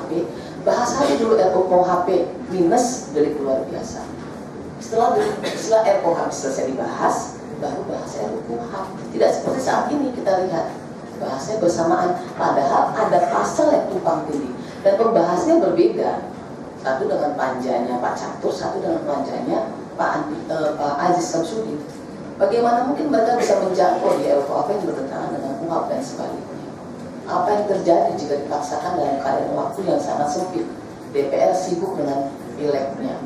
KUHP, bahas aja dulu RKUHP minus dari luar biasa. Setelah RKUHP selesai dibahas, baru bahas RKUHP. Tidak seperti saat ini kita lihat bahasnya bersamaan, padahal ada pasal yang tumpang tindih dan pembahasnya berbeda. Satu dengan panjanya Pak Catur, satu dengan panjanya Pak Aziz Samsudin. Bagaimana mungkin mereka bisa menjangkau di RKUHP yang bertentangan dengan KUHP dan sebaliknya? Apa yang terjadi jika dipaksakan dalam keadaan waktu yang sangat sempit? DPR sibuk dengan pileknya,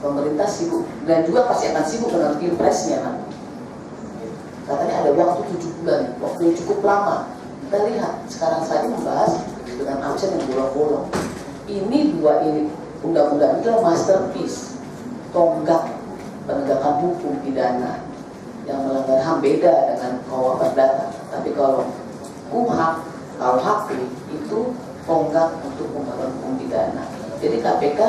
pemerintah sibuk, dan juga pasti akan sibuk dengan pilpresnya nanti. Katanya ada waktu 7 bulan, waktu yang cukup lama. Kita lihat sekarang saja membahas dengan absen yang bolong-bolong. Ini undang-undang itu adalah masterpiece, tonggak penegakan hukum pidana yang melanggar HAM, beda dengan KUHP perdata. Tapi kalau KUHP itu tonggak untuk pemberantasan hukum pidana. Jadi KPK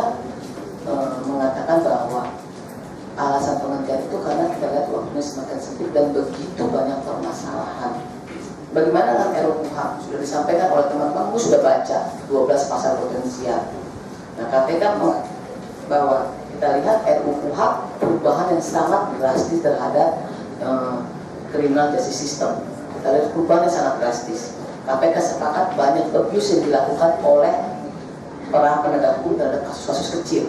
mengatakan bahwa alasan penghentian itu karena kita lihat waktunya semakin sempit dan begitu banyak permasalahan. Bagaimana dengan RUUHP? Sudah disampaikan oleh teman-teman, sudah baca 12 pasal potensial. Nah, KPK bahwa kita lihat RUUHP perubahan yang sangat drastis terhadap criminal justice system. Kita lihat perubahan yang sangat drastis. KPK sepakat banyak abuse yang dilakukan oleh para penegak hukum terhadap kasus-kasus kecil.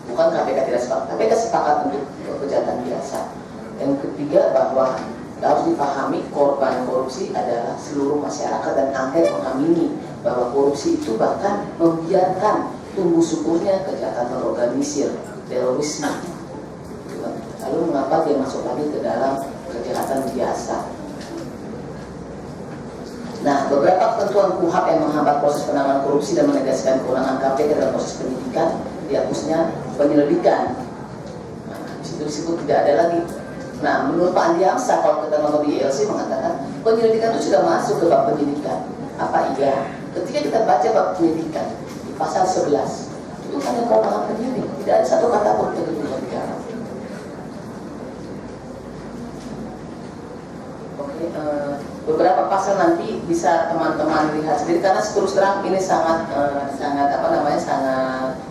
Bukan KPK tidak sepakat, KPK sepakat untuk kejahatan biasa. Yang ketiga bahwa harus dipahami korban korupsi adalah seluruh masyarakat dan angket mengamini bahwa korupsi itu bahkan membiarkan tumbuh suburnya kejahatan terorganisir, terorisme. Lalu mengapa dia masuk lagi ke dalam kejahatan biasa? Nah, beberapa ketentuan KUHP yang menghambat proses penanganan korupsi dan menegaskan kewenangan KPK dalam proses penyidikan, dihapusnya penyelidikan. Nah, disitu disebut tidak ada lagi. Nah, menurut Pak Andi Hamzah, kalau kita nonton di ILC mengatakan penyelidikan itu sudah masuk ke bab penyidikan. Apa iya? Ketika kita baca bab penyidikan di pasal 11, itu hanya kewenangan penyidik, tidak ada satu kata pun penyidik bicara. Oke, beberapa pasal nanti bisa teman-teman lihat sendiri karena terus terang ini sangat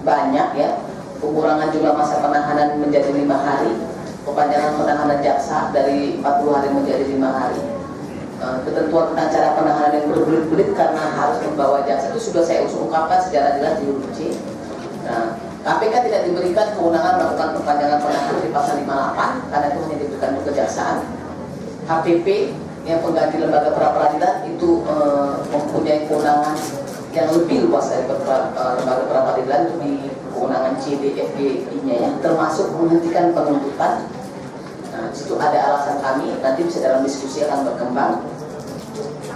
banyak ya. Pengurangan jumlah masa penahanan menjadi 5 hari, perpanjangan penahanan jaksa dari 40 hari menjadi 5 hari. Ketentuan tentang cara penahanan yang berbelit-belit karena harus membawa jaksa itu sudah saya ungkapkan secara jelas di huruf C. Nah, KPK tidak diberikan kewenangan melakukan perpanjangan penahanan di pasal 58 karena itu hanya diberikan untuk kejaksaan. HPP yang pengganti lembaga pra-peradilan itu mempunyai kewenangan yang lebih luas dari lembaga pra-peradilan itu di kewenangan C, D, F, G, I-nya ya, termasuk menghentikan penuntutan. Nah, di situ ada alasan kami, nanti bisa dalam diskusi akan berkembang.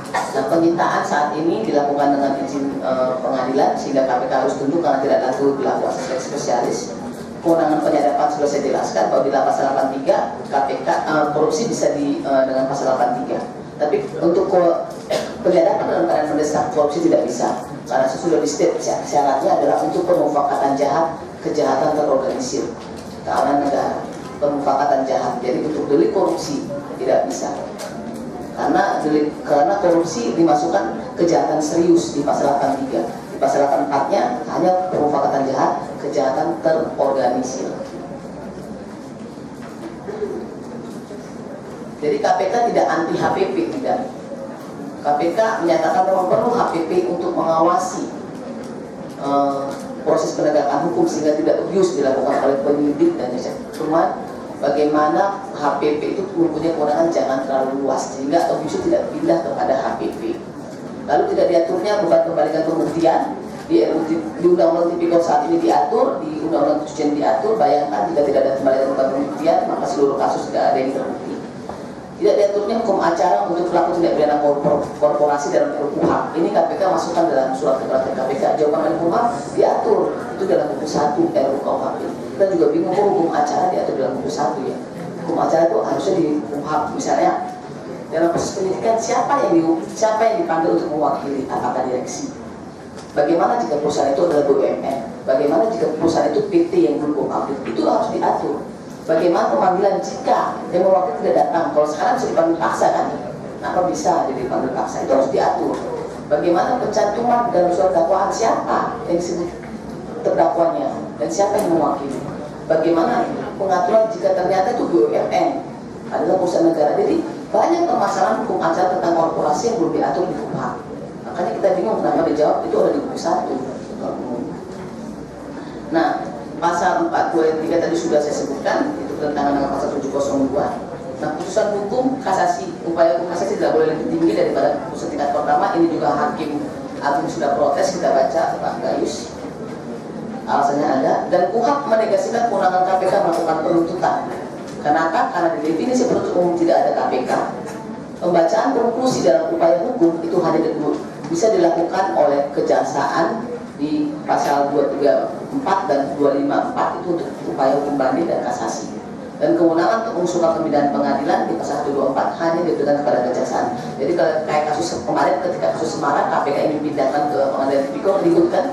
Nah, penyitaan saat ini dilakukan dengan izin pengadilan sehingga KPK harus tunduk karena tidak lagi berlaku asas spesialis. Kewenangan penyadapan sudah saya jelaskan bahwa di pasal 83 KPK korupsi bisa dengan pasal 83. Tapi untuk penyadapan dalam keadaan mendesak korupsi tidak bisa karena sesudah di state syaratnya adalah untuk pemufakatan jahat, kejahatan terorganisir, keamanan negara, pemufakatan jahat. Jadi untuk delik korupsi tidak bisa karena korupsi dimasukkan kejahatan serius di pasal 83. Di pasal 84-nya hanya pemufakatan jahat, kejahatan terorganisir. Jadi KPK tidak anti HPP, tidak. KPK menyatakan memang perlu HPP untuk mengawasi proses penegakan hukum sehingga tidak abuse dilakukan oleh penyidik dan jaksa. Cuma bagaimana HPP itu mempunyai kewenangan jangan terlalu luas sehingga abuse tidak pindah kepada HPP. Lalu tidak diaturnya beban pembalikan pembuktian di Undang-Undang Tipikor saat ini diatur, di Undang-Undang Pencucian diatur. Bayangkan jika tidak ada pembalikan beban pembuktian maka seluruh kasus tidak ada yang terbukti. Tidak diaturnya hukum acara untuk pelaku tindak pidana korporasi dalam RUUHP. Ini KPK masukkan dalam surat keterangan KPK. Jawaban RUUHP diatur itu dalam buku 1 RUUHP. Kita juga bingung kok hukum acara diatur dalam buku 1 ya. Hukum acara itu harusnya di RUUHP. Misalnya dalam proses penyidikan siapa yang dipanggil untuk mewakili, apakah direksi? Bagaimana jika perusahaan itu adalah BUMN? Bagaimana jika perusahaan itu PT yang belum publik? Itu harus diatur. Bagaimana pemanggilan jika yang mewakili tidak datang? Kalau sekarang bisa dipanggil paksa kan? Kenapa bisa jadi dipanggil paksa? Itu harus diatur. Bagaimana pencantuman dalam surat dakwaan, siapa yang disebut terdakwanya dan siapa yang mewakili. Bagaimana pengaturan jika ternyata itu BUMN adalah perusahaan negara. Jadi banyak permasalahan hukum acara tentang korporasi yang belum diatur di KUHP. Makanya kita bingung kenapa dijawab itu ada di buku 1. Nah, pasal 423 tadi sudah saya sebutkan, itu bertentangan dengan pasal 702. Nah, putusan hukum kasasi, upaya hukum kasasi tidak boleh lebih tinggi daripada putusan tingkat pertama. Ini juga Hakim Agung sudah protes, kita baca Pak Gayus. Alasannya ada, dan KUHP menegasikan kewenangan KPK melakukan penuntutan. Kenapa? Karena di definisi penuntut umum tidak ada KPK. Pembacaan konklusi dalam upaya hukum itu hanya bisa dilakukan oleh kejaksaan di pasal 234 dan 254 itu untuk upaya hukum banding dan kasasi. Dan kewenangan untuk mengusulkan pembinaan pengadilan di pasal 124 hanya diberikan kepada kejaksaan. Jadi kalau kayak kasus kemarin ketika kasus Semarang, KPK ini dipindahkan ke pengadilan tipikor, ribut kan?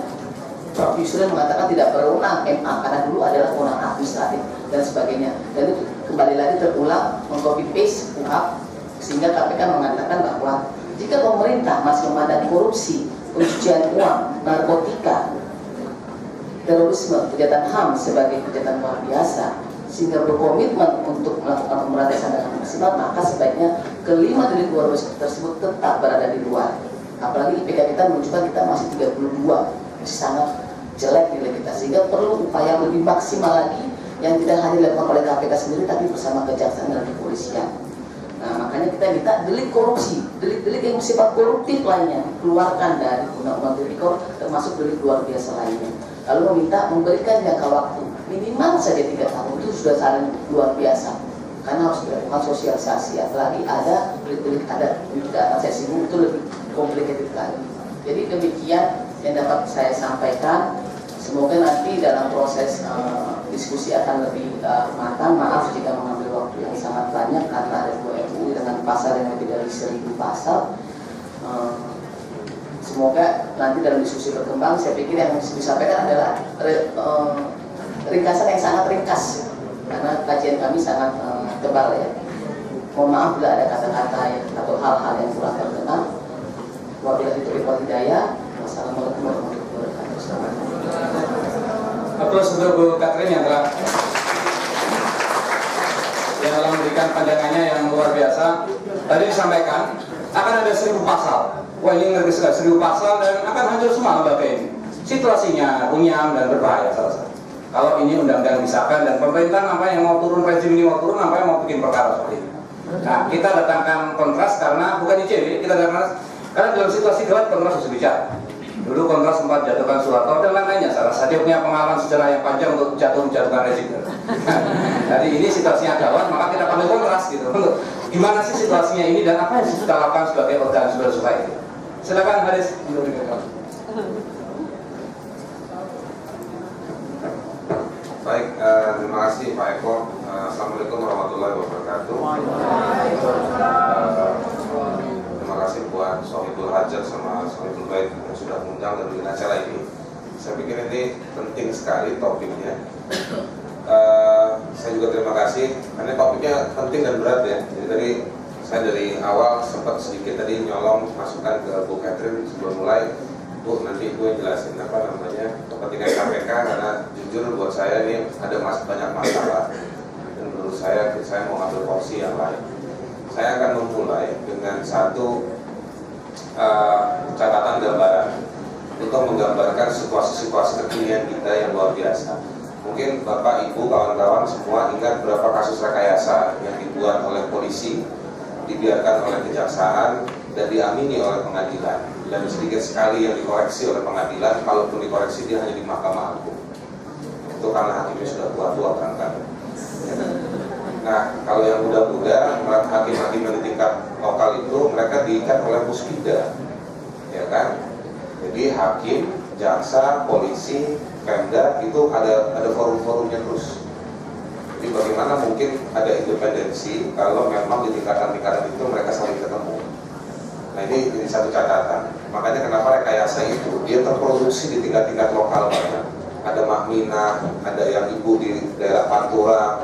Prof. Yusril mengatakan tidak berwenang MA karena dulu adalah kewenangan administratif dan sebagainya. Dan itu kembali lagi terulang mengcopy paste KUHP sehingga KPK mengatakan bahwa jika pemerintah masih memandang korupsi, pencucian uang, narkotika, terorisme, kejahatan HAM sebagai kejahatan luar biasa, sehingga berkomitmen untuk melakukan pemberantasan dengan maksimal, maka sebaiknya kelima delik luar biasa tersebut tetap berada di luar. Apalagi IPK kita menunjukkan kita masih 32, masih sangat jelek nilai kita, sehingga perlu upaya lebih maksimal lagi yang tidak hanya dilakukan oleh KPK sendiri tapi bersama kejaksaan dan kepolisian. Nah, makanya kita minta delik korupsi, delik-delik yang bersifat koruptif lainnya keluarkan dari undang-undang tipikor, termasuk delik luar biasa lainnya. Lalu meminta memberikan jangka waktu minimal saja 3 tahun, itu sudah sangat luar biasa karena harus dilakukan sosialisasi, apalagi ada delik-delik ada tidak akan saya singgung, itu lebih complicated lagi. Jadi demikian yang dapat saya sampaikan. Semoga nanti dalam proses diskusi akan lebih matang. Maaf jika mengambil waktu yang sangat banyak karena ada 2 MUI dengan pasal yang lebih dari 1000 pasal. Semoga nanti dalam diskusi berkembang, saya pikir yang disampaikan adalah ringkasan yang sangat ringkas karena kajian kami sangat tebal ya. Mohon maaf bila ada kata-kata atau hal-hal yang kurang berkenan. Wabillahi taufiq wal hidayah. Wassalamualaikum warahmatullahi wabarakatuh. Aplaus untuk Bu Katrin yang telah memberikan pandangannya yang luar biasa. Tadi disampaikan akan ada 1000 pasal. Wah, ini ngeri sekali, 1000 pasal dan akan hancur semua lembaga ini. Situasinya runyam dan berbahaya salah. Kalau ini undang-undang disahkan dan pemerintah nampaknya yang mau turun, rezim ini mau turun, nampaknya mau bikin perkara seperti ini. Nah, kita datangkan kontras karena bukan ICW, kita datangkan karena dalam situasi gawat kontras harus bicara. Dulu kontras sempat jatuhkan Soeharto dan lain-lainnya. Salah satu punya pengalaman sejarah yang panjang untuk menjatuhkan rezim. Jadi ini situasinya gawat, maka kita panggil kontras gitu. Untuk gimana sih situasinya ini dan apa yang kita lakukan sebagai organisasi supaya itu. Silakan Haris. Baik, terima kasih Pak Eko. Assalamualaikum warahmatullahi wabarakatuh. Terima kasih buat Sohibul Hajat sama Sohibul Bait yang sudah mengundang dan bikin acara ini. Saya pikir ini penting sekali topiknya. Saya juga terima kasih karena topiknya penting dan berat ya. Jadi tadi saya dari awal sempat sedikit tadi nyolong masukan ke Bu Katrin sebelum mulai. Bu, nanti gue jelasin apa namanya kepentingan KPK karena jujur buat saya ini ada banyak masalah dan menurut saya mau ngambil porsi yang lain. Saya akan memulai dengan satu catatan gambaran untuk menggambarkan situasi-situasi kekinian kita yang luar biasa. Mungkin Bapak, Ibu, kawan-kawan semua ingat berapa kasus rekayasa yang dibuat oleh polisi, dibiarkan oleh kejaksaan dan diamini oleh pengadilan, dan sedikit sekali yang dikoreksi oleh pengadilan, kalaupun dikoreksi dia hanya di Mahkamah Agung. Itu karena hakimnya sudah tua-tua berangkat. Nah, kalau yang muda-muda, hakim-hakim yang di tingkat lokal itu mereka diikat oleh puspida, ya kan? Jadi hakim, jaksa, polisi, Pemda itu ada forum-forumnya terus. Jadi bagaimana mungkin ada independensi kalau memang di tingkatan-tingkatan itu mereka saling ketemu. Nah ini satu catatan. Makanya kenapa rekayasa itu dia terproduksi di tingkat-tingkat lokal banyak. Ada Mahmina, ada yang ibu di daerah Pantura,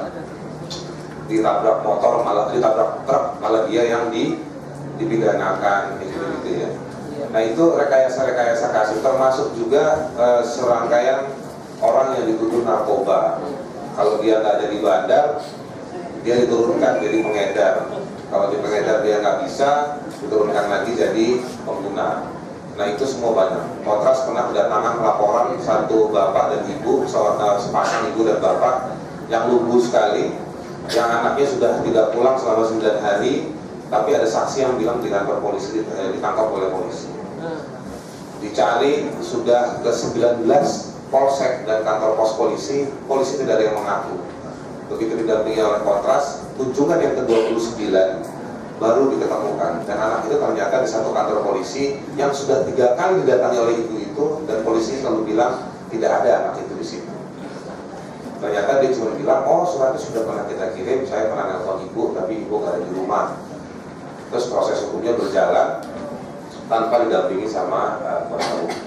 ditabrak motor malah ditabrak truk, malah dia yang dipidanakan gitu ya. Nah itu rekayasa kasus, termasuk juga serangkaian orang yang dituduh narkoba. Kalau dia nggak ada di bandar, dia diturunkan jadi pengedar. Kalau di pengedar dia nggak bisa, diturunkan lagi jadi pengguna. Nah itu semua banyak. Kontras pernah kedatangan laporan satu bapak dan ibu, sepasang ibu dan bapak yang lumpuh sekali, yang anaknya sudah tidak pulang selama 9 hari, tapi ada saksi yang bilang di kantor polisi ditangkap oleh polisi. Dicari sudah ke 19 polsek dan kantor pos polisi tidak ada yang mengaku. Begitu didampingi oleh Kontras, kunjungan yang ke-29 baru diketemukan, dan anak itu ternyata di satu kantor polisi yang sudah 3 kali didatangi oleh ibu itu, dan polisi selalu bilang tidak ada anak itu di situ. Ternyata dia cuma bilang, oh suratnya sudah pernah kita kirim, saya pernah nelfon ibu, tapi ibu nggak ada di rumah. Terus proses hukumnya berjalan tanpa didampingi sama kuasa hukum.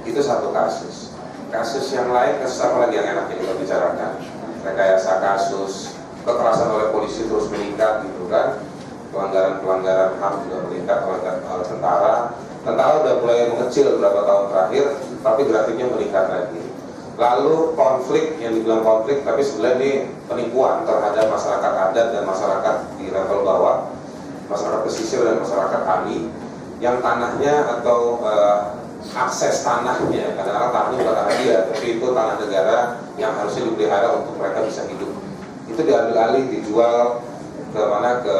Itu satu kasus. Kasus yang lain, kasus apa lagi yang enaknya kita bicarakan? Rekayasa kasus, kekerasan oleh polisi terus meningkat gitu kan. Pelanggaran HAM juga meningkat oleh tentara. Tentara udah mulai mengecil beberapa tahun terakhir, tapi grafiknya meningkat lagi. Lalu konflik, yang dibilang konflik, tapi sebenarnya ini penipuan terhadap masyarakat adat dan masyarakat di level bawah, masyarakat pesisir dan masyarakat tani, yang tanahnya atau akses tanahnya, kadang-kadang tanahnya bukan tanah dia, tapi itu tanah negara yang harusnya dipelihara untuk mereka bisa hidup. Itu diambil alih, dijual ke mana, ke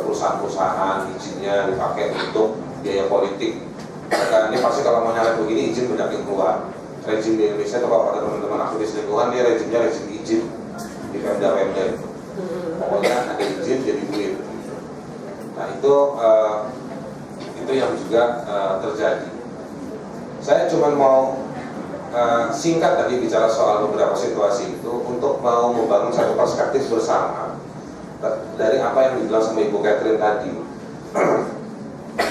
perusahaan-perusahaan, izinnya dipakai untuk biaya politik. Mereka ini pasti kalau mau nyalek begini izin banyak yang keluar. Rezim di Indonesia itu kalau ada teman-teman aktivis lingkungan, dia rezimnya rezim izin di Pemda itu. Pokoknya ada izin jadi duit. Nah itu yang juga terjadi. Saya cuma mau singkat tadi bicara soal beberapa situasi itu untuk mau membangun satu perspektif bersama dari apa yang dibilang sama Ibu Catherine tadi.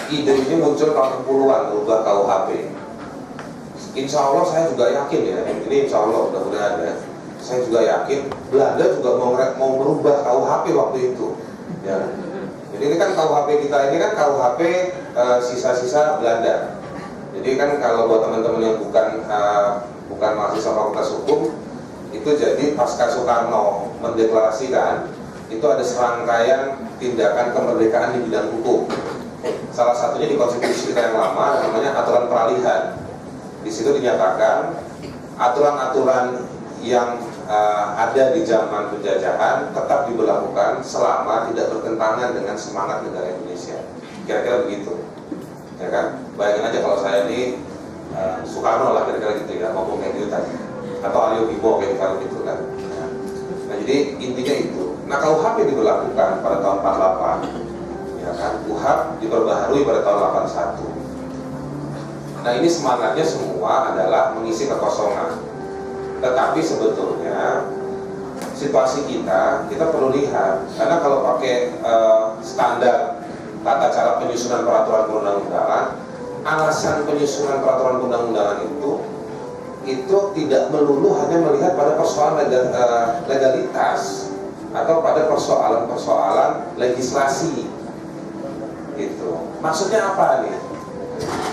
Ide ini muncul tahun 60-an berubah KUHP. Insya Allah saya juga yakin ya, ini insya Allah udah ada. Saya juga yakin Belanda juga mau merubah KUHP waktu itu. Ya. Jadi ini kan KUHP kita ini kan KUHP sisa-sisa Belanda. Jadi kan kalau buat teman-teman yang bukan mahasiswa Fakultas Hukum, itu jadi pasca Soekarno mendeklarasikan itu ada serangkaian tindakan kemerdekaan di bidang hukum. Salah satunya di konstitusi kita yang lama namanya aturan peralihan. Di situ dinyatakan aturan-aturan yang ada di zaman penjajahan tetap diberlakukan selama tidak bertentangan dengan semangat negara Indonesia. Kira-kira begitu, ya kan? Bayangin aja kalau saya ini Soekarno lah kira-kira gitu ya, ngomong kayak gitu tadi, atau Aryo Bimo kayak gitu kan. Nah jadi intinya itu. Nah KUHP diberlakukan pada tahun 48, ya kan? KUHP diperbaharui pada tahun 81. Nah ini semangatnya semua adalah mengisi kekosongan. Tetapi sebetulnya situasi kita perlu lihat, karena kalau pakai standar tata cara penyusunan peraturan perundang-undangan, alasan penyusunan peraturan perundang-undangan itu tidak melulu hanya melihat pada persoalan legalitas atau pada persoalan legislasi. Gitu. Maksudnya apa nih?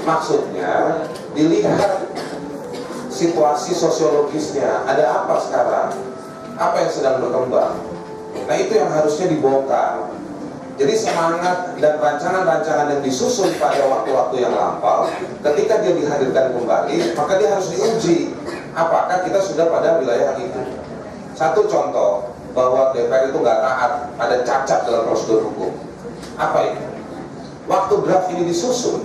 Maksudnya dilihat situasi sosiologisnya, ada apa sekarang, apa yang sedang berkembang. Nah itu yang harusnya dibongkar. Jadi semangat dan rancangan-rancangan yang disusun pada waktu-waktu yang lampau, ketika dia dihadirkan kembali, maka dia harus diuji apakah kita sudah pada wilayah itu. Satu contoh bahwa DPR itu nggak taat, ada cacat dalam prosedur hukum. Apa itu? Waktu draft ini disusun,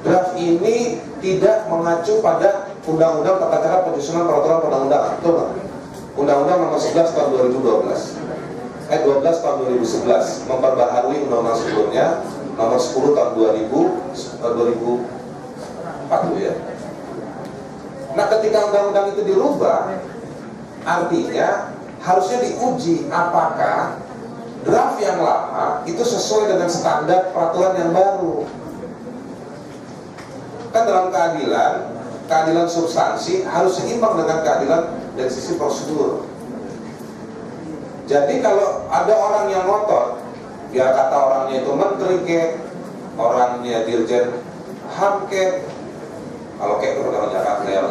draft ini tidak mengacu pada Undang-Undang Tata Cara Penyusunan Peraturan Perundang-Undangan, betul nggak? Undang-Undang Nomor 11 Tahun 2012, 12 Tahun 2011 memperbaharui undang-undang sebelumnya Nomor 10 Tahun 2004 ya. Nah ketika undang-undang itu dirubah, artinya harusnya diuji apakah draft yang lama itu sesuai dengan standar peraturan yang baru. Kan dalam keadilan substansi harus seimbang dengan keadilan dari sisi prosedur. Jadi kalau ada orang yang ngotot, ya kata orangnya itu menteri orangnya dirjen HAM kek, kalau kek itu orang Jakarta ya,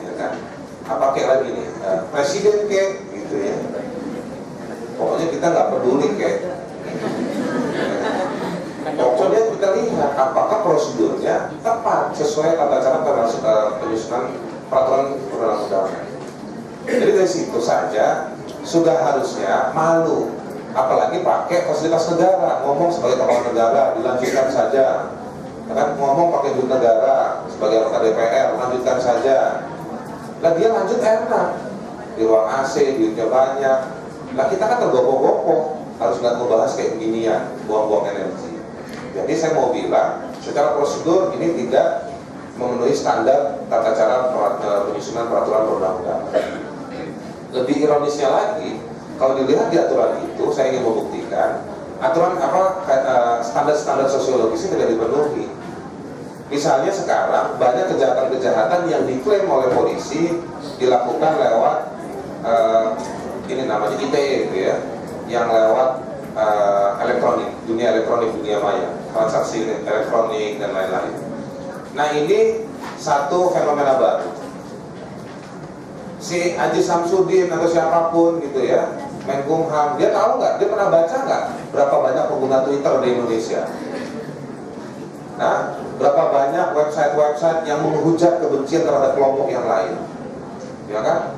ya kan? Apa kek lagi nih, presiden kek, gitu ya. Pokoknya kita nggak peduli kek. Pokoknya kita lihat apakah prosedurnya tepat sesuai tata cara penyusunan peraturan perundang-undangan. Jadi dari situ saja sudah harusnya malu, apalagi pakai fasilitas negara, ngomong sebagai kepala negara, dilanjutkan saja. Kan ngomong pakai duit negara sebagai anggota DPR, lanjutkan saja. Lah dia lanjut enak, di ruang AC, duitnya banyak. Lah kita kan tergopoh-gopoh, harus nggak membahas kayak beginian, buang-buang energi. Jadi saya mau bilang, secara prosedur ini tidak memenuhi standar tata cara penyusunan peraturan perundang-undangan. Lebih ironisnya lagi, kalau dilihat di aturan itu, saya ingin membuktikan aturan standar-standar sosiologis ini tidak dipenuhi. Misalnya sekarang banyak kejahatan-kejahatan yang diklaim oleh polisi dilakukan lewat ini namanya ITE, gitu ya, yang lewat elektronik, dunia maya, transaksi elektronik dan lain-lain. Nah ini satu fenomena baru. Si Haji Samsudin atau siapapun gitu ya, Menkumham, dia tahu nggak? Dia pernah baca nggak berapa banyak pengguna Twitter di Indonesia? Nah, berapa banyak website-website yang menghujat kebencian terhadap kelompok yang lain? Ya kan?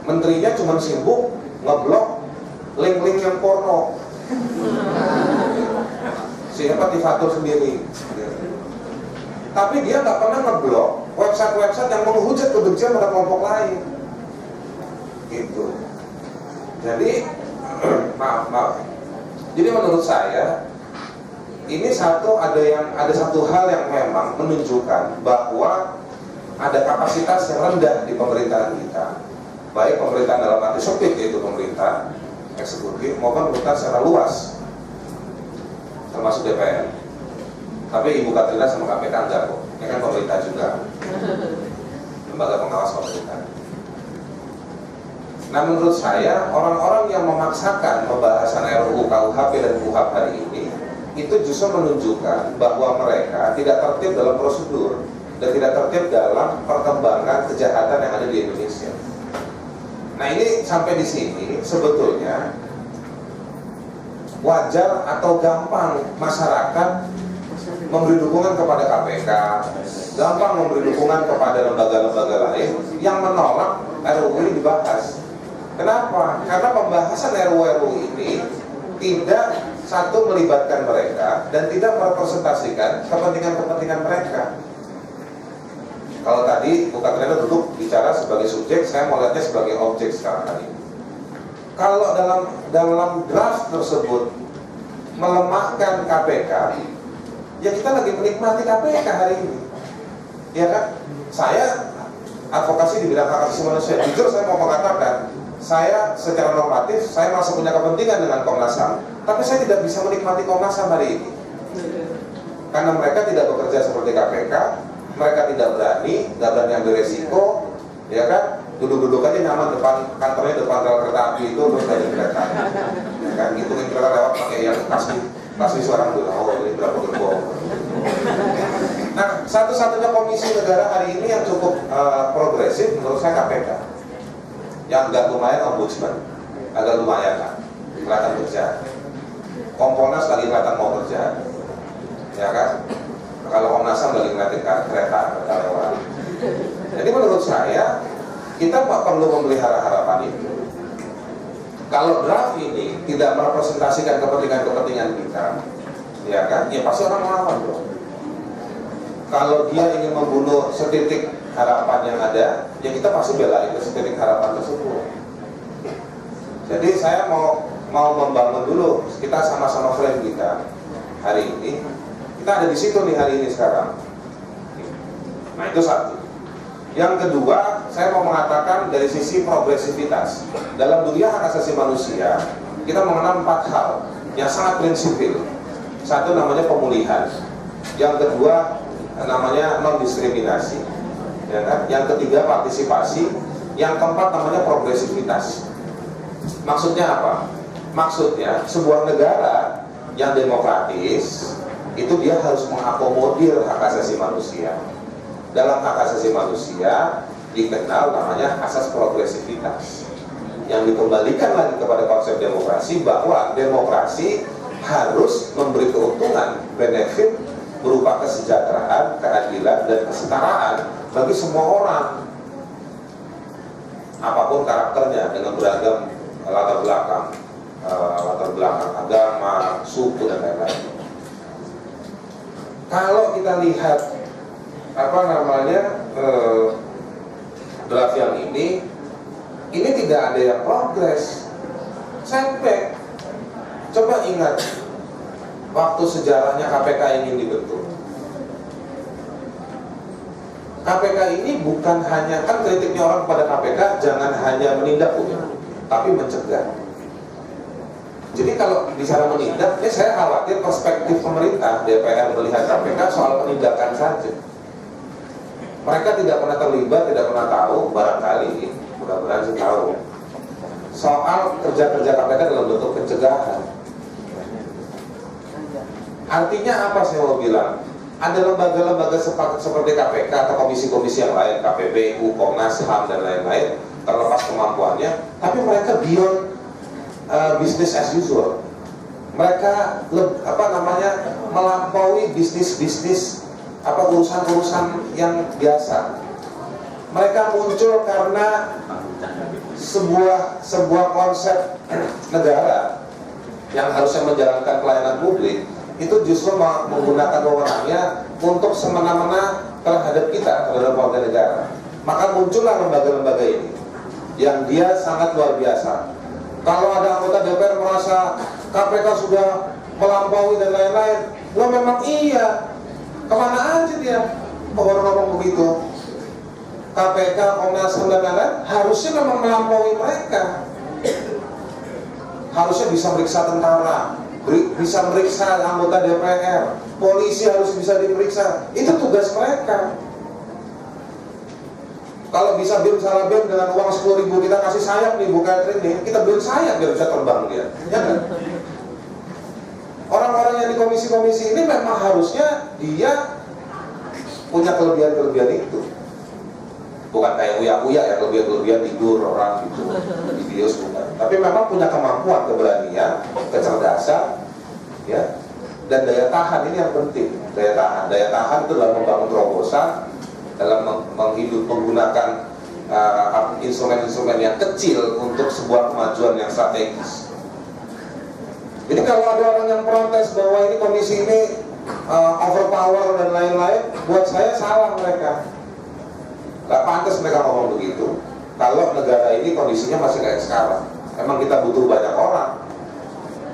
Menterinya cuma sibuk ngeblok link-link yang porno. Siapa Tifatur sendiri. Tapi dia nggak pernah ngeblok website-website yang menghujat kebencian pada kelompok lain. Gitu. Jadi maaf. Jadi menurut saya ini ada satu hal yang memang menunjukkan bahwa ada kapasitas yang rendah di pemerintahan kita, baik pemerintahan dalam arti sempit yaitu pemerintah eksekutif maupun pemerintah secara luas, termasuk DPR. Tapi Ibu Katrina sama KPK enggak kok, ini kan pemerintah juga, lembaga pengawas pemerintah. Nah menurut saya orang-orang yang memaksakan pembahasan RUU KUHP dan KUHP hari ini itu justru menunjukkan bahwa mereka tidak tertib dalam prosedur dan tidak tertib dalam perkembangan kejahatan yang ada di Indonesia. Nah ini sampai di sini sebetulnya wajar atau gampang masyarakat memberi dukungan kepada KPK, gampang memberi dukungan kepada lembaga-lembaga lain yang menolak RUU ini dibahas. Kenapa? Karena pembahasan RUU ini tidak satu melibatkan mereka dan tidak merepresentasikan kepentingan-kepentingan mereka. Kalau tadi Bu Katrina duduk bicara sebagai subjek, saya mau lihatnya sebagai objek sekarang hari ini. Kalau dalam draft tersebut melemahkan KPK, ya kita lagi menikmati KPK hari ini, ya kan? Saya advokasi di bidang hak asasi manusia. Jujur saya mau mengatakan, saya secara normatif saya masih punya kepentingan dengan Komnas HAM, tapi saya tidak bisa menikmati Komnas HAM hari ini karena mereka tidak bekerja seperti KPK. Mereka tidak berani ambil resiko, ya kan? Duduk-duduk aja nyaman depan kantornya, depan rel kereta api itu terus dari kereta, ya kan? Ngitungin kereta lewat pakai yang kasih suara dulu, oh ini berapa gerbong. Nah, satu-satunya komisi negara hari ini yang cukup progresif menurut saya KPK, yang agak lumayan ombudsman, agak lumayan lah, kelihatan kerja. Kompolnas lagi kelihatan mau kerja, ya kan? Kalau Komnas HAM lagi ngeliatin kereta lewat. Jadi menurut saya kita perlu memelihara harapan itu. Kalau draft ini tidak merepresentasikan kepentingan kita, ya kan? Ya pasti orang melawan dong. Kalau dia ingin membunuh setitik harapan yang ada, ya kita pasti belain setitik harapan tersebut. Jadi saya mau membangun dulu, kita sama-sama friend kita hari ini. Kita ada di situ nih hari ini sekarang. Nah itu satu. Yang kedua, saya mau mengatakan dari sisi progresivitas. Dalam dunia hak asasi manusia, kita mengenal 4 hal yang sangat prinsipil. Satu namanya pemulihan. Yang kedua namanya non-diskriminasi. Ya kan? Yang ketiga partisipasi. Yang keempat namanya progresivitas. Maksudnya apa? Maksudnya sebuah negara yang demokratis itu dia harus mengakomodir hak asasi manusia. Dalam hak asasi manusia dikenal namanya asas progresivitas, yang dikembalikan lagi kepada konsep demokrasi, bahwa demokrasi harus memberi keuntungan, benefit berupa kesejahteraan, keadilan, dan kesetaraan bagi semua orang, apapun karakternya, dengan beragam latar belakang agama, suku, dan lain-lain. Kalau kita lihat draft yang ini tidak ada yang progres, setback. Coba ingat waktu sejarahnya KPK ingin dibentuk. KPK ini bukan hanya, kan kritiknya orang pada KPK jangan hanya menindak, tapi mencegah. Jadi kalau bicara menindak, ini saya khawatir perspektif pemerintah DPR melihat KPK soal penindakan saja. Mereka tidak pernah terlibat, tidak pernah tahu, barangkali, mudah-mudahan sih tahu, soal kerja-kerja KPK dalam bentuk pencegahan. Artinya apa saya mau bilang? Ada lembaga-lembaga seperti KPK atau komisi-komisi yang lain, KPPU, Komnas HAM, dan lain-lain, terlepas kemampuannya, tapi mereka beyond business as usual. Mereka melampaui bisnis urusan-urusan yang biasa. Mereka muncul karena sebuah konsep negara yang harusnya menjalankan pelayanan publik itu justru menggunakan wewenangnya untuk semena-mena terhadap warga negara. Maka muncullah lembaga-lembaga ini yang dia sangat luar biasa. Kalau ada anggota DPR merasa KPK sudah melampaui dan lain-lain, memang iya. Kemana aja dia ngomong begitu? KPK, Komnas HAM, dan lain-lain harusnya memang melampaui mereka. Harusnya bisa meriksa tentara, bisa meriksa anggota DPR, polisi harus bisa diperiksa. Itu tugas mereka. Kalau bisa BIM salah BIM dengan uang 10.000 kita kasih sayap nih, bukan training, kita beli sayap biar bisa terbang dia, ya kan? Orang-orang yang di komisi-komisi ini memang harusnya dia punya kelebihan-kelebihan itu. Bukan kayak uya-uya ya, kelebihan-kelebihan tidur orang gitu di video bukan. Tapi memang punya kemampuan, keberanian, kecerdasan, ya, dan daya tahan. Ini yang penting. Daya tahan itu dalam membangun terobosan, dalam menggunakan instrumen-instrumen yang kecil untuk sebuah kemajuan yang strategis. Jadi kalau ada orang yang protes bahwa ini komisi ini overpower dan lain-lain, buat saya salah mereka. Gak pantas mereka ngomong begitu. Kalau negara ini kondisinya masih kayak sekarang, emang kita butuh banyak orang.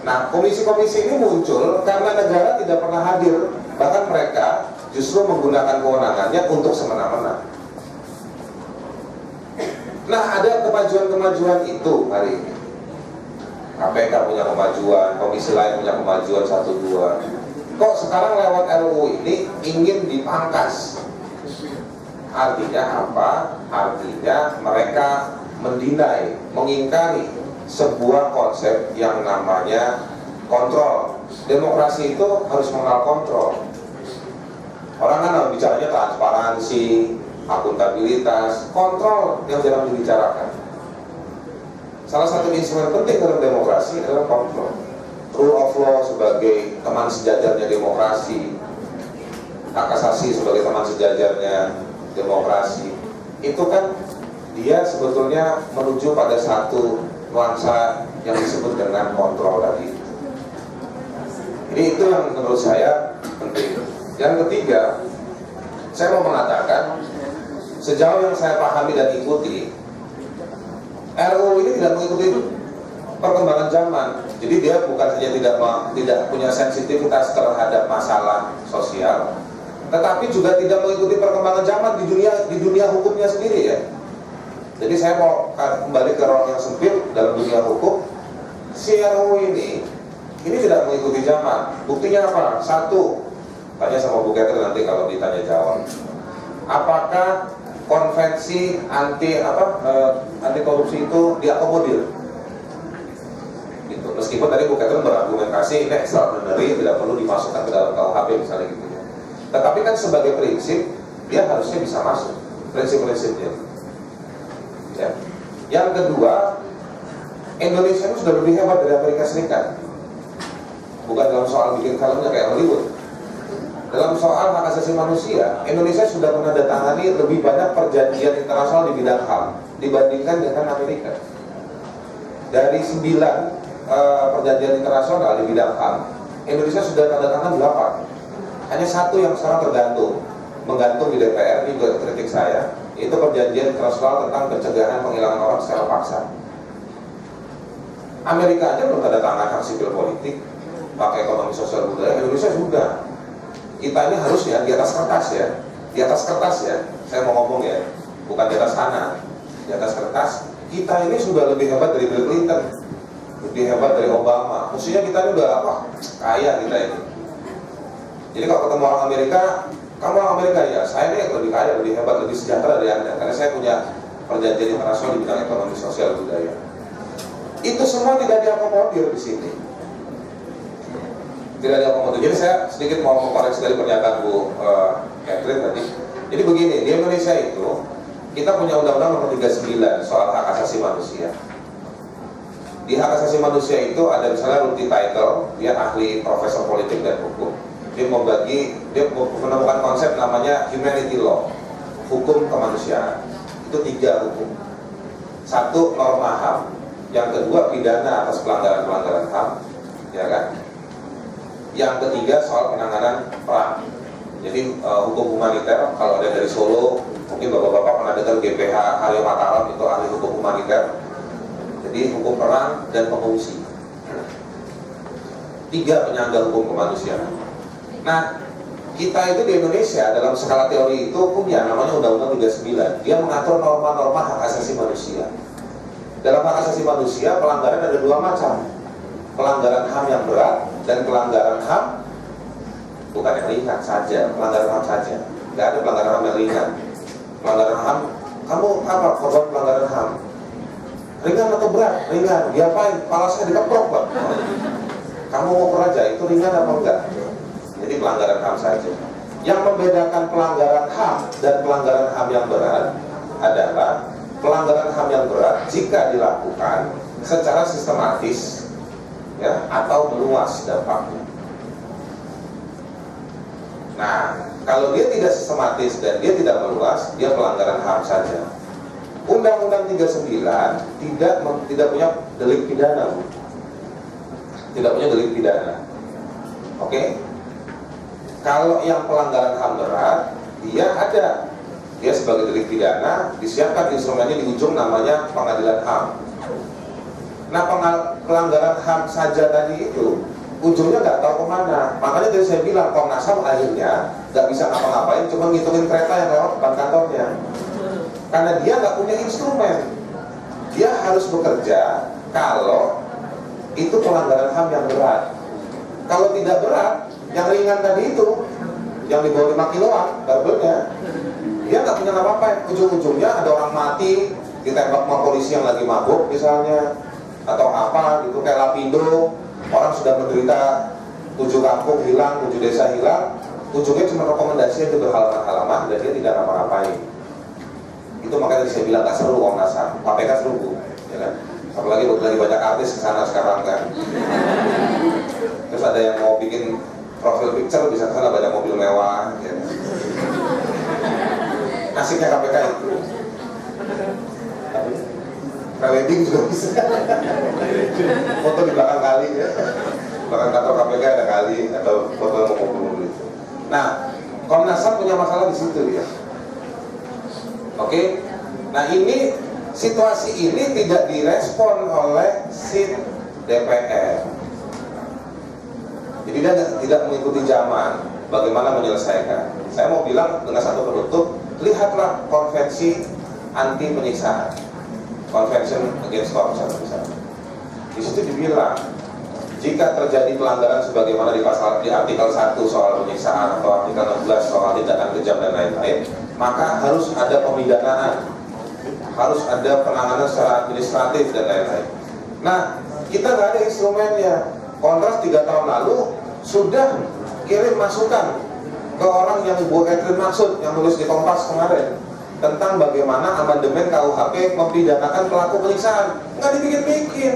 Nah, komisi-komisi ini muncul karena negara tidak pernah hadir, bahkan mereka justru menggunakan kewenangannya untuk semena-mena. Nah, ada kemajuan-kemajuan itu hari ini. KPK punya kemajuan, komisi lain punya kemajuan 1-2. Kok sekarang lewat RUU ini ingin dipangkas? Artinya apa? Artinya mereka mendinai, mengingkari sebuah konsep yang namanya kontrol. Demokrasi itu harus mengenal kontrol. Orang kan bicaranya transparansi, akuntabilitas, kontrol yang jarang dibicarakan. Salah satu instrumen penting dalam demokrasi adalah kontrol. Rule of law sebagai teman sejajarnya demokrasi, hak asasi sebagai teman sejajarnya demokrasi, itu kan dia sebetulnya menuju pada satu nuansa yang disebut dengan kontrol tadi. Jadi itu yang menurut saya penting. Yang ketiga, saya mau mengatakan sejauh yang saya pahami dan ikuti, RUU ini tidak mengikuti perkembangan zaman. Jadi dia bukan saja tidak punya sensitivitas terhadap masalah sosial, tetapi juga tidak mengikuti perkembangan zaman di dunia hukumnya sendiri ya. Jadi saya mau kembali ke ruang yang sempit dalam dunia hukum. Si RUU ini tidak mengikuti zaman. Buktinya apa? Satu, tanya sama Bu Catherine nanti kalau ditanya jawab. Apakah konvensi anti korupsi itu diakomodir? Gitu. Meskipun tadi Bu Catherine berargumentasi ini extraordinary, tidak perlu dimasukkan ke dalam KUHP misalnya gitu ya. Tetapi kan sebagai prinsip dia harusnya bisa masuk prinsip-prinsipnya. Ya. Yang kedua, Indonesia itu sudah lebih hebat dari Amerika Serikat. Bukan dalam soal bikin filmnya kayak Hollywood. Dalam soal hak asasi manusia, Indonesia sudah menandatangani lebih banyak perjanjian internasional di bidang HAM dibandingkan dengan Amerika. Dari 9 perjanjian internasional di bidang HAM, Indonesia sudah tanda tangan 8. Hanya satu yang sekarang menggantung di DPR, ini juga kritik saya, itu perjanjian internasional tentang pencegahan penghilangan orang secara paksa. Amerika aja belum tanda tangan hak sipil politik, pakai ekonomi sosial budaya, Indonesia juga. Kita ini harusnya di atas kertas ya, di atas kertas ya, saya mau ngomong ya, bukan di atas tanah, di atas kertas. Kita ini sudah lebih hebat dari Bill Clinton, lebih hebat dari Obama. Maksudnya kita ini udah apa? Kaya kita ini. Jadi kalau ketemu orang Amerika, kamu orang Amerika ya, saya ini lebih kaya, lebih hebat, lebih sejahtera dari Anda, karena saya punya perjanjian internasional di bidang ekonomi sosial budaya. Itu semua tidak diakomodir di sini. Tidak diakomodir. Jadi saya sedikit mau mengkoreksi dari pernyataan Bu Catherine tadi. Jadi begini, di Indonesia itu kita punya Undang-Undang Nomor 39 soal hak asasi manusia. Di hak asasi manusia itu ada misalnya multi title, dia ahli profesor politik dan hukum. Dia menemukan konsep namanya humanity law, hukum kemanusiaan. Itu 3 hukum. 1 norma HAM, yang kedua pidana atas pelanggaran HAM, ya kan? Yang ketiga soal penanganan perang. Jadi hukum humaniter, kalau ada dari Solo, mungkin bapak-bapak pernah dengar GPH Haryo Mataram, itu ahli hukum humaniter. Jadi hukum perang dan pengungsi. 3 penyangga hukum kemanusiaan. Nah, kita itu di Indonesia dalam skala teori itu punya namanya Undang-Undang 39. Dia mengatur norma-norma hak asasi manusia. Dalam hak asasi manusia, pelanggaran ada 2 macam. Pelanggaran HAM yang berat dan pelanggaran HAM bukan yang ringan saja, pelanggaran HAM saja. Tidak ada pelanggaran HAM yang ringan. Pelanggaran HAM, kamu apa korban pelanggaran HAM? Ringan atau berat? Ringan. Diapain? Kepala saya dikeprok, Pak. Kamu mau peraja, itu ringan apa enggak? Jadi pelanggaran HAM saja. Yang membedakan pelanggaran HAM dan pelanggaran HAM yang berat adalah pelanggaran HAM yang berat jika dilakukan secara sistematis, ya, atau meluas dampaknya. Nah, kalau dia tidak sistematis dan dia tidak meluas, dia pelanggaran HAM saja. Undang-Undang 39 tidak punya delik pidana, Bu. Tidak punya delik pidana. Oke? Kalau yang pelanggaran HAM berat, dia ada. Dia sebagai delik pidana, disiapkan instrumennya di ujung namanya pengadilan HAM. Nah, pelanggaran HAM saja tadi itu ujungnya nggak tahu kemana. Makanya tadi saya bilang Komnas HAM akhirnya nggak bisa ngapa-ngapain, cuma ngitungin kereta yang lewat depan kantornya. Karena dia nggak punya instrumen. Dia harus bekerja kalau itu pelanggaran HAM yang berat. Kalau tidak berat, yang ringan tadi itu, yang di bawah 5 kiloan barbelnya, dia nggak punya apa-apa. Ujung-ujungnya ada orang mati ditembak sama polisi yang lagi mabuk misalnya, atau apa gitu, kayak Lapindo, orang sudah menderita 7 kampung hilang, 7 desa hilang, ujungnya cuma rekomendasi itu berhalaman-halaman dan dia tidak ngapa-ngapain. Itu makanya saya bilang nggak seru Komnas HAM, KPK seru, Bu, ya kan? Apalagi lagi banyak artis kesana sekarang kan. Terus ada yang mau bikin profil picture, bisa kesana banyak mobil mewah, ya kan? Nasibnya KPK itu. Pre-wedding juga bisa. Foto di belakang kali ya. Belakang kantor KPK ada kali atau foto mobil-mobil itu. Nah, Komnas HAM punya masalah di situ ya. Oke. Nah, ini situasi ini tidak direspon oleh si DPR. Jadi dia tidak mengikuti zaman bagaimana menyelesaikan. Saya mau bilang dengan satu penutup, lihatlah konvensi anti penyiksaan. Convention Against Torture misalnya. Di situ dibilang jika terjadi pelanggaran sebagaimana di artikel 1 soal penyiksaan atau artikel 16 soal tindakan kejam dan lain-lain, maka harus ada pemidanaan, harus ada penanganan secara administratif dan lain-lain. Nah, kita nggak ada instrumennya. Kontras 3 tahun lalu sudah kirim masukan ke orang yang Bu Edrin maksud, yang nulis di Kompas kemarin, tentang bagaimana amandemen KUHP mempidanakan pelaku penyiksaan. Nggak dibikin-bikin.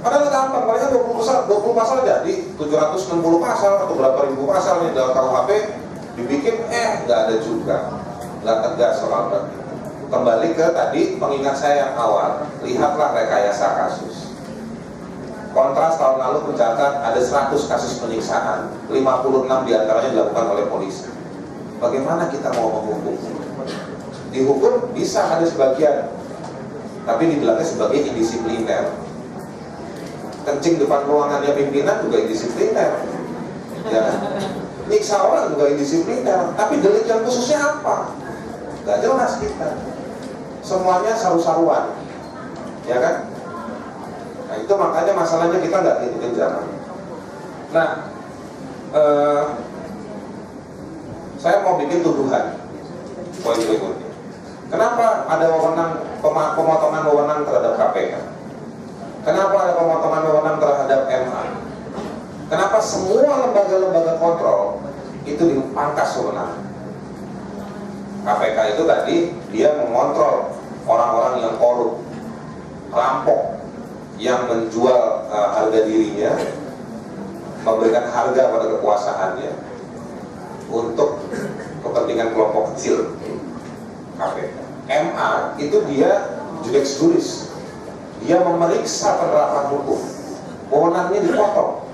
Padahal gampang, paling 20 pasal jadi 760 pasal atau berapa ribu pasal nih dalam KUHP dibikin, nggak ada juga, nggak tegas soal itu. Kembali ke tadi pengingat saya yang awal, lihatlah rekayasa kasus. Kontras tahun lalu mencatat ada 100 kasus penyiksaan, 56 diantaranya dilakukan oleh polisi. Bagaimana kita mau menghukum? Dihukum bisa ada sebagian, tapi dibilangnya sebagai indisipliner. Kencing depan ruangannya pimpinan juga indisipliner, ya. Nyiksa orang juga indisipliner, tapi delik yang khususnya apa? Gak jelas kita. Semuanya saru-saruan, ya kan? Nah itu makanya masalahnya kita nggak ngikutin zaman. Nah, saya mau bikin tuduhan poin berikutnya. Kenapa ada pemotongan wewenang terhadap KPK? Kenapa ada pemotongan wewenang terhadap MA? Kenapa semua lembaga-lembaga kontrol itu dipangkas wewenang? KPK itu tadi dia mengontrol orang-orang yang korup, rampok, yang menjual harga dirinya, memberikan harga pada kekuasaannya untuk kepentingan kelompok kecil. KPK. MA itu dia judex juris, dia memeriksa penerapan hukum, wewenangnya dipotong,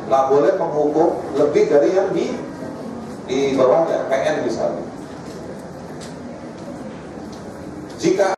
nggak boleh menghukum lebih dari yang di bawahnya, PN misalnya. Jika